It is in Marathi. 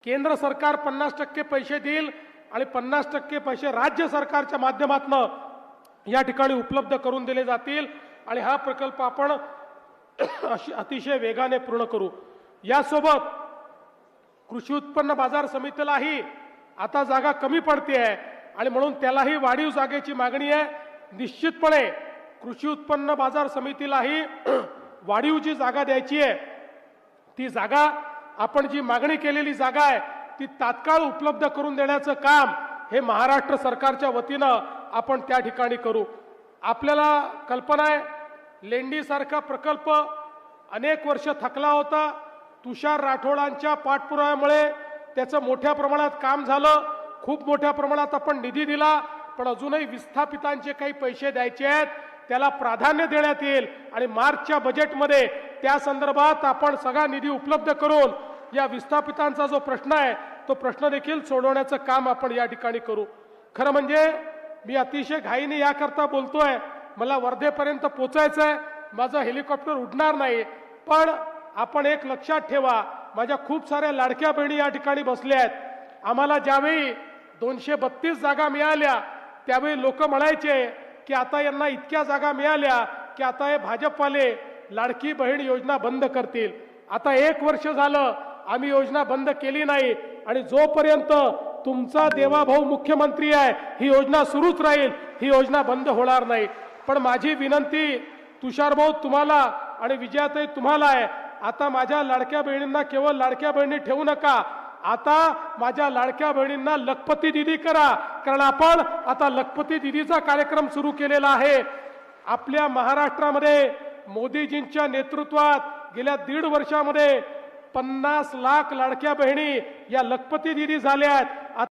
केंद्र सरकार 50% पैसे देईल आणि 50% पैसे राज्य सरकारच्या माध्यमातून या ठिकाणी उपलब्ध करून दिले जातील आणि हा प्रकल्प आपण अतिशय वेगाने पूर्ण करू। यासोबत कृषी उत्पन्न बाजार समितीलाही आता जागा कमी पडते आहे आणि म्हणून त्यालाही वाढीव जागेची मागणी आहे। निश्चितपणे कृषी उत्पन्न बाजार समितीलाही वाढीव जी जागा द्यायची आहे ती जागा आपण जी मागणी केलेली जागा आहे ती तात्काळ उपलब्ध करून देण्याचं काम हे महाराष्ट्र सरकारच्या वतीनं आपण त्या ठिकाणी करू। आपल्याला कल्पना आहे लेंडी सारखा प्रकल्प अनेक वर्ष थकला होता। तुषार राठोडांच्या पाठपुराव्यामुळे त्याचं मोठ्या प्रमाणात काम झालं, खूप मोठ्या प्रमाणात आपण निधी दिला, पण अजूनही विस्थापितांचे काही पैसे द्यायचे आहेत, त्याला प्राधान्य देण्यात येईल आणि मार्चच्या बजेटमध्ये त्या संदर्भात आपण सगळा निधी उपलब्ध करून या विस्थापितांचा जो प्रश्न आहे तो प्रश्न देखील सोडवण्याचं काम आपण या ठिकाणी करू। खरं म्हणजे मी अतिशय घाईने याकरता बोलतोय, मला वर्धेपर्यंत पोहोचायचं आहे, माझं हेलिकॉप्टर उडणार नाही, पण आपण एक लक्षात ठेवा, माझ्या खूप साऱ्या लाडक्या बहिणी या ठिकाणी बसल्या आहेत। आम्हाला ज्यावेळी 232 जागा मिळाल्या त्यावेळी लोक म्हणायचे की आता यांना इतक्या जागा मिळाल्या की आता हे भाजपवाले लाडकी बहीण योजना बंद करतील। आता 1 वर्ष झालं आम्ही योजना बंद केली नाही आणि जोपर्यंत तुमचा देवाभाऊ मुख्यमंत्री आहे ही योजना सुरूच राहील, ही योजना बंद होणार नाही। पण माझी विनंती तुषारभाऊ तुम्हाला आणि विजयाताई तुम्हाला आहे, आता माझ्या लाडक्या बहिणींना केवळ लाडक्या बहिणी ठेवू नका, आता माझ्या लाडक्या बहिणींना लखपती दीदी करा, कारण आपण आता लखपती दीदीचा कार्यक्रम सुरू केलेला आहे। आपल्या महाराष्ट्रामध्ये मोदीजींच्या नेतृत्वात गेल्या 1.5 वर्षामध्ये 50 लाख लाडक्या बहिणी या लखपती दीदी झाल्या आहेत।